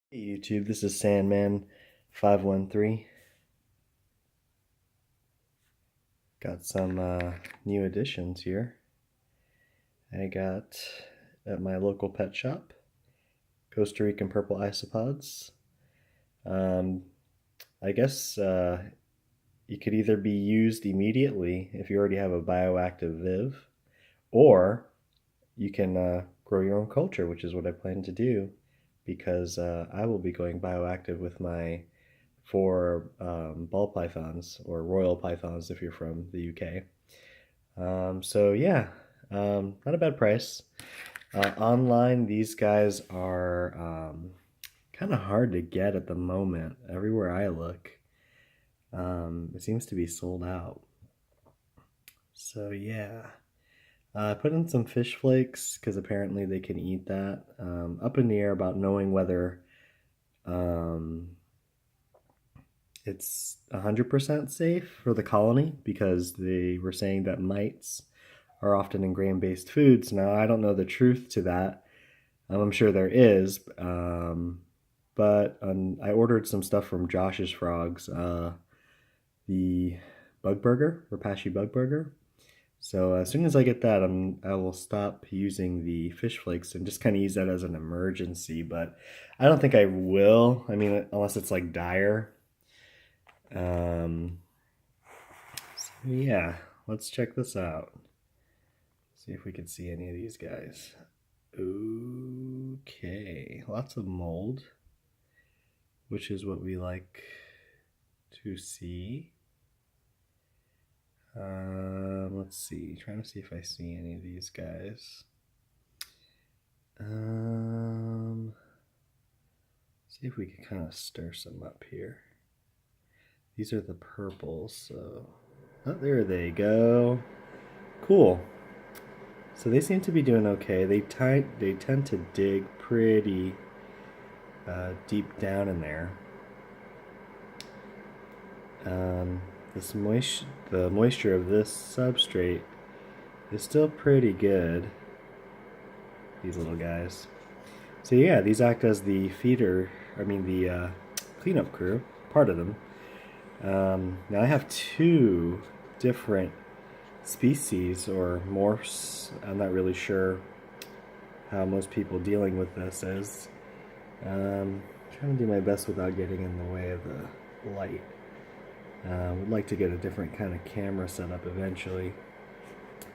Hey YouTube, this is Sandman513. Got some new additions here. I got at my local pet shop Costa Rican purple isopods. Um, I guess you could either be used immediately if you already have a bioactive Viv, or you can grow your own culture, which is what I plan to do because I will be going bioactive with my four ball pythons or royal pythons if you're from the UK. So yeah, not a bad price. Online, these guys are kind of hard to get at the moment. Everywhere I look, it seems to be sold out. So yeah, I put in some fish flakes because apparently they can eat that. Up in the air about knowing whether um, it's 100% safe for the colony because they were saying that mites are often in grain-based foods. Now, I don't know the truth to that. I'm sure there is, but I ordered some stuff from Josh's Frogs, the bug burger, Repashy bug burger. So as soon as I get that, I will stop using the fish flakes and just kind of use that as an emergency. But I don't think I will. I mean, unless it's like dire. Um, so yeah, let's check this out. See if we can see any of these guys. Okay, lots of mold, which is what we like to see. Let's see, trying to see if I see any of these guys. See if we can kind of stir some up here. These are the purples, so oh, there they go. Cool. So they seem to be doing okay. They tend to dig pretty deep down in there. The moisture of this substrate is still pretty good. These little guys. So yeah, these act as the feeder. I mean the cleanup crew. Part of them. Now I have two different species or morphs. I'm not really sure how most people dealing with this is. Trying to do my best without getting in the way of the light. Would like to get a different kind of camera setup eventually.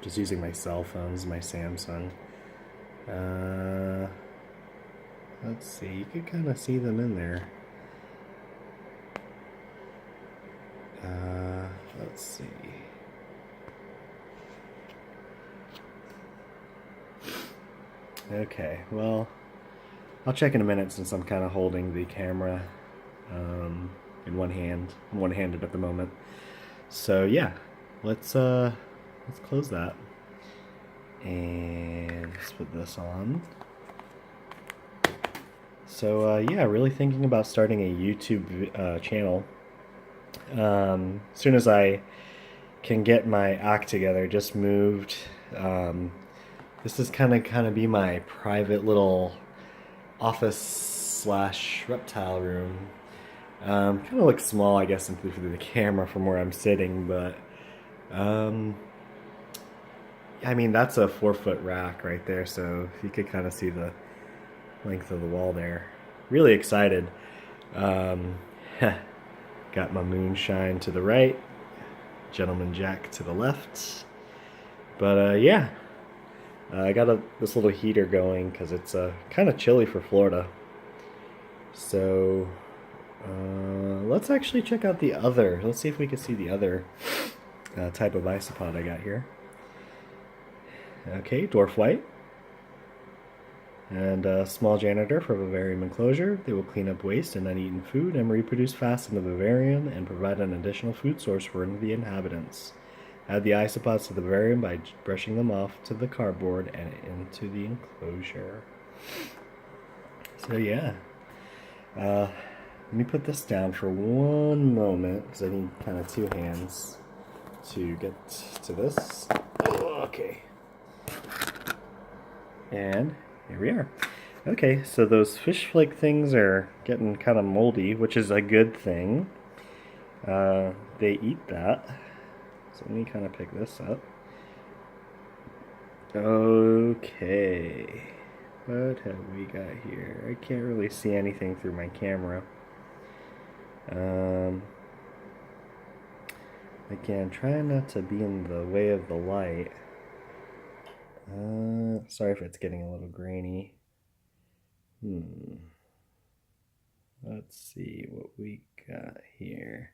Just using my cell phones, my Samsung. Let's see, you could kind of see them in there. Let's see. Okay, well, I'll check in a minute since I'm kind of holding the camera in one hand. I'm one-handed at the moment. So yeah, let's close that and let's put this on. So yeah, really thinking about starting a YouTube channel. As soon as I can get my act together, just moved. This is kind of be my private little office slash reptile room. Kind of looks small, I guess, simply through the camera from where I'm sitting, but I mean that's a 4-foot rack right there, so you could kind of see the length of the wall there. Really excited. Um, got my moonshine to the right, Gentleman Jack to the left. But yeah, I got this little heater going because it's kind of chilly for Florida. So let's actually check out the other. Let's see if we can see the other type of isopod I got here. Okay, dwarf white. And a small janitor for vivarium enclosure. They will clean up waste and uneaten food and reproduce fast in the vivarium and provide an additional food source for the inhabitants. Add the isopods to the vivarium by brushing them off to the cardboard and into the enclosure. So yeah, let me put this down for one moment because I need kind of two hands to get to this. Okay. And here we are. Okay, so those fish flake things are getting kind of moldy, which is a good thing. They eat that. So let me kind of pick this up. Okay. What have we got here? I can't really see anything through my camera. Again, trying not to be in the way of the light. Sorry if it's getting a little grainy. Let's see what we got here.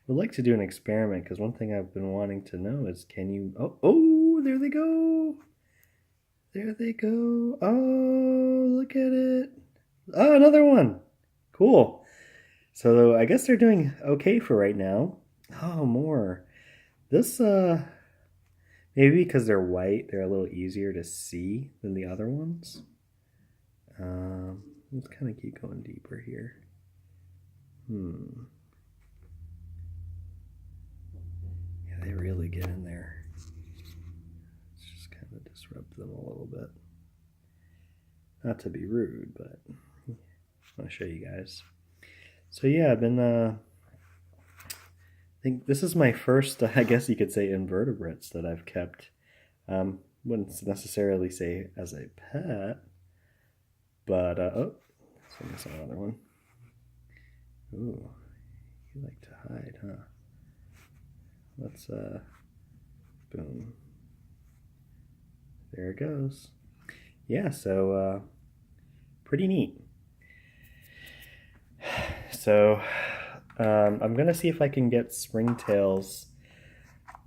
Would like to do an experiment because one thing I've been wanting to know is can you... Oh, there they go. There they go. Oh, look at it. Oh, another one. Cool. So I guess they're doing okay for right now. Oh, more. This, maybe because they're white, they're a little easier to see than the other ones. Let's kind of keep going deeper here. Yeah, they really get in there. Let's just kind of disrupt them a little bit. Not to be rude, but I'll show you guys. So yeah, I've been, I think this is my first, I guess you could say, invertebrates that I've kept. Wouldn't necessarily say as a pet, but, oh, so I missed another one. Ooh, you like to hide, huh? Let's, boom. There it goes. Yeah, so, pretty neat. So, I'm going to see if I can get springtails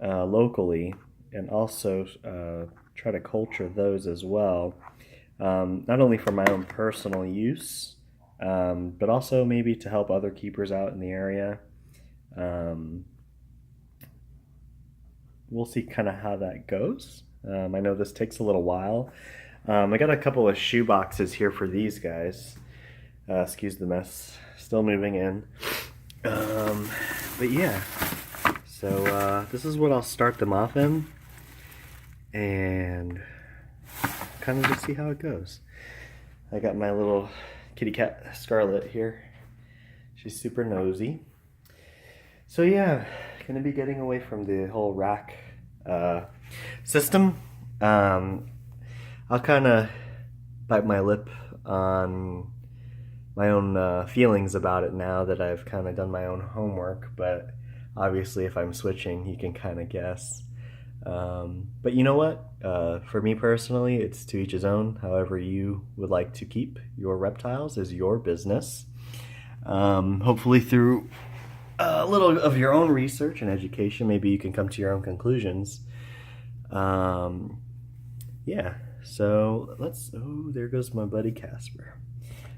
locally and also try to culture those as well. Not only for my own personal use, but also maybe to help other keepers out in the area. We'll see kind of how that goes. I know this takes a little while. I got a couple of shoe boxes here for these guys. Excuse the mess. Still moving in. But yeah. So this is what I'll start them off in. And kind of just see how it goes. I got my little kitty cat Scarlet here. She's super nosy. So yeah, gonna be getting away from the whole rack system. I'll kind of bite my lip on my own feelings about it now that I've kind of done my own homework, but obviously if I'm switching, you can kind of guess. But you know what? For me personally, it's to each his own. However you would like to keep your reptiles is your business. Hopefully through a little of your own research and education, maybe you can come to your own conclusions. Yeah, so let's, oh, there goes my buddy Casper.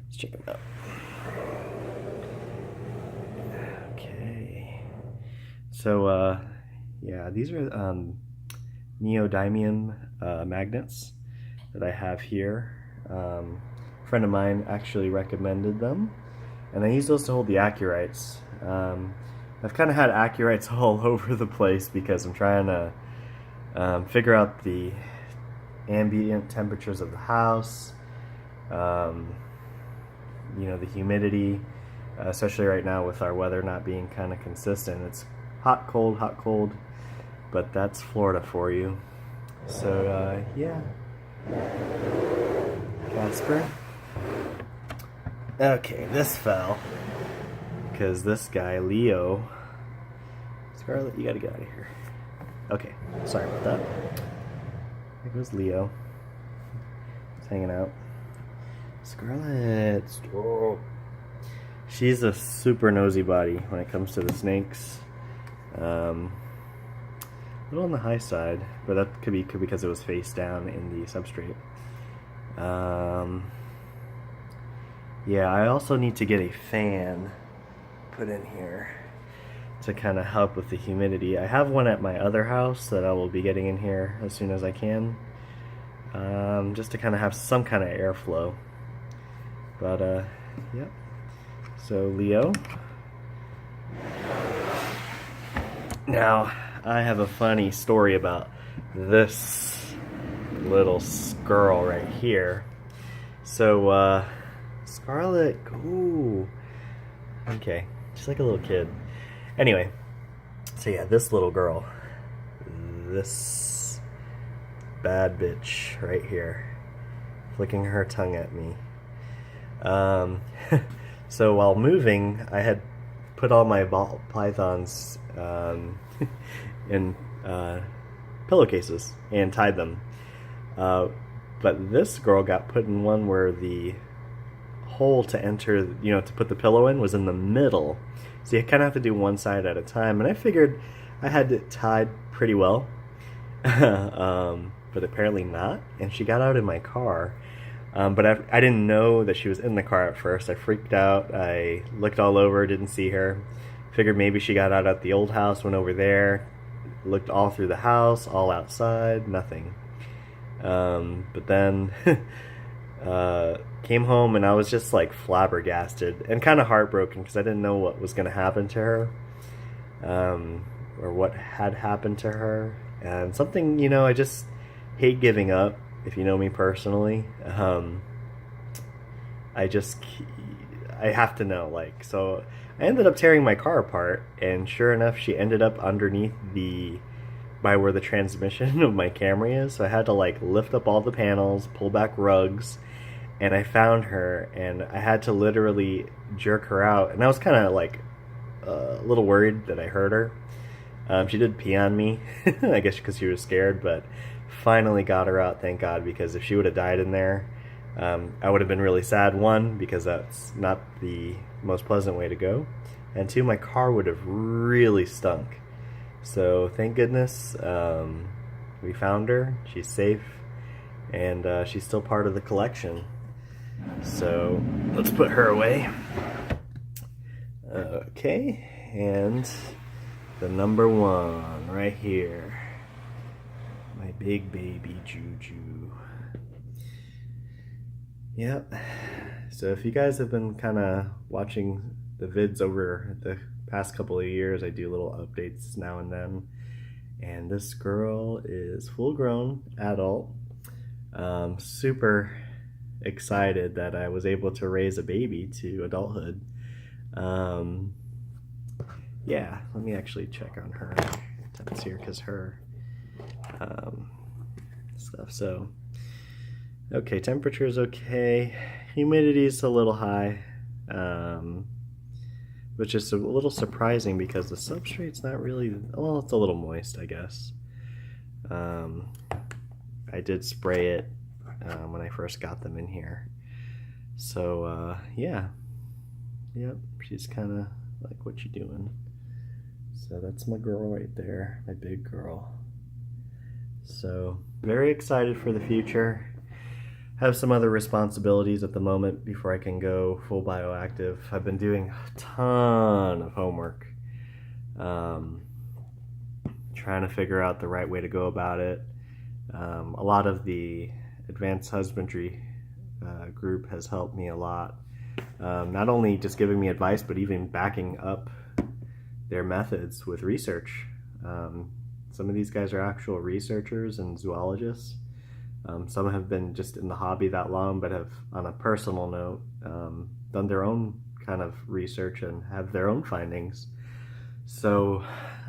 Let's check him out. Okay. So, yeah, these are neodymium magnets that I have here. A friend of mine actually recommended them, and I use those to hold the Acurites. I've kind of had Acurites all over the place because I'm trying to figure out the ambient temperatures of the house, you know, the humidity, especially right now with our weather not being kind of consistent. It's hot, cold, but that's Florida for you. So, yeah. Casper. Okay, this fell. Because this guy, Leo. Scarlet, you gotta get out of here. Okay, sorry about that. There goes Leo. He's hanging out. Scarlet. Oh. She's a super nosy body when it comes to the snakes. A little on the high side, but that could be because it was face down in the substrate. Yeah, I also need to get a fan put in here to kind of help with the humidity. I have one at my other house that I will be getting in here as soon as I can, just to kind of have some kind of airflow. But yep. So Leo. Now I have a funny story about this little girl right here. So, Scarlet, ooh, okay, she's like a little kid. Anyway, so yeah, this little girl, this bad bitch right here, flicking her tongue at me. So while moving, I had put all my ball pythons in pillowcases and tied them. But this girl got put in one where the hole to enter, to put the pillow in was in the middle. So you kind of have to do one side at a time. And I figured I had it tied pretty well, but apparently not. And she got out in my car. But I didn't know that she was in the car at first. I freaked out. I looked all over, didn't see her. Figured maybe she got out at the old house, went over there, looked all through the house, all outside, nothing. But then came home and I was just like flabbergasted and kind of heartbroken because I didn't know what was going to happen to her, or what had happened to her. And something, I just hate giving up, if you know me personally. I have to know, so I ended up tearing my car apart, and sure enough, she ended up underneath by where the transmission of my Camry is. So I had to lift up all the panels, pull back rugs, and I found her, and I had to literally jerk her out. And I was kind of a little worried that I hurt her. She did pee on me, I guess because she was scared, but finally got her out, thank God, because if she would have died in there, I would have been really sad. One, because that's not the most pleasant way to go, and two, my car would have really stunk. So thank goodness we found her. She's safe, and she's still part of the collection. So let's put her away. Okay, and the number one right here, my big baby Juju. Yep. So if you guys have been kind of watching the vids over the past couple of years, I do little updates now and then. And this girl is full grown adult. Super excited that I was able to raise a baby to adulthood. Yeah, let me actually check on her temps here, because her stuff. So, okay, temperature is okay. Humidity is a little high, which is a little surprising because the substrate's not really, well, it's a little moist, I guess. I did spray it when I first got them in here. So, yeah. Yep, she's kind of like, what you doing? So that's my girl right there, my big girl. So very excited for the future. Have some other responsibilities at the moment before I can go full bioactive. I've been doing a ton of homework, trying to figure out the right way to go about it. A lot of the advanced husbandry group has helped me a lot. Not only just giving me advice, but even backing up their methods with research. Some of these guys are actual researchers and zoologists. Some have been just in the hobby that long, but have, on a personal note, done their own kind of research and have their own findings. So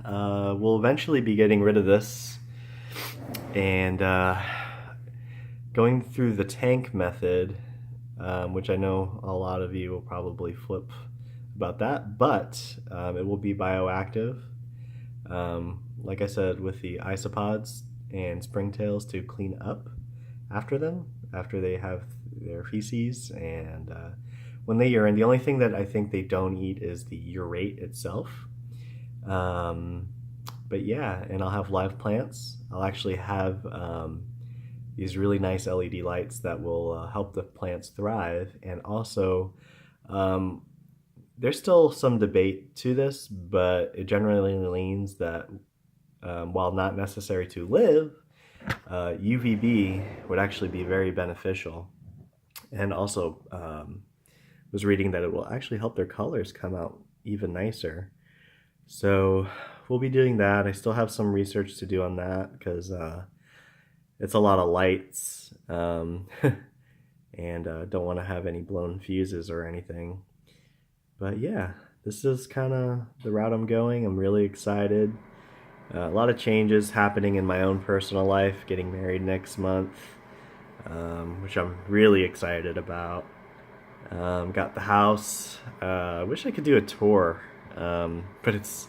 we'll eventually be getting rid of this and going through the tank method, which I know a lot of you will probably flip about that, but it will be bioactive. Like I said, with the isopods and springtails to clean up after them, after they have their feces, and when they urine. The only thing that I think they don't eat is the urate itself. But yeah, and I'll have live plants. I'll actually have these really nice LED lights that will help the plants thrive. And also, there's still some debate to this, but it generally leans that while not necessary to live, UVB would actually be very beneficial. And also was reading that it will actually help their colors come out even nicer. So we'll be doing that. I still have some research to do on that because it's a lot of lights, and don't want to have any blown fuses or anything. But yeah, this is kind of the route I'm going. I'm really excited. A lot of changes happening in my own personal life, getting married next month, which I'm really excited about. Got the house. Wish I could do a tour, but it's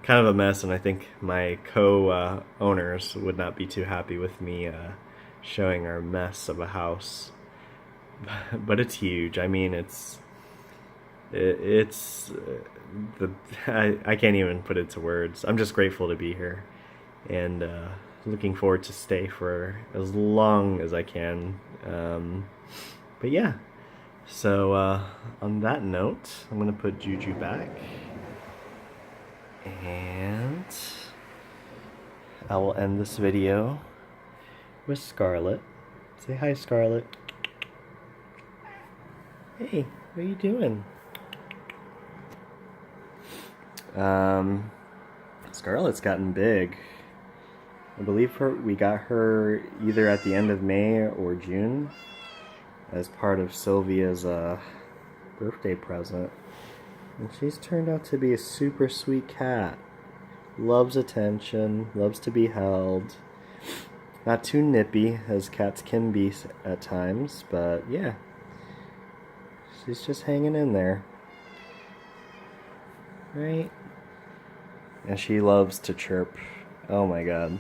kind of a mess, and I think my co-owners would not be too happy with me showing our mess of a house. But it's huge. I mean, it's the I can't even put it to words. I'm just grateful to be here, and looking forward to stay for as long as I can. But yeah, so on that note, I'm gonna put Juju back, and I will end this video with Scarlet. Say hi, Scarlet. Hey, what are you doing? Scarlet's gotten big. I believe we got her either at the end of May or June as part of Sylvia's birthday present. And she's turned out to be a super sweet cat. Loves attention, loves to be held. Not too nippy as cats can be at times, but yeah. She's just hanging in there. Right? And she loves to chirp. Oh my god.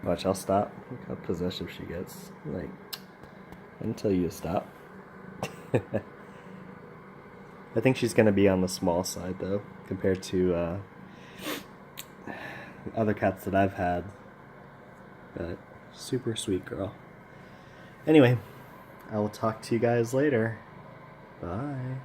Watch, I'll stop. Look how possessive she gets. Like, I didn't tell you to stop. I think she's gonna be on the small side though, compared to other cats that I've had. But super sweet girl. Anyway, I will talk to you guys later. Bye.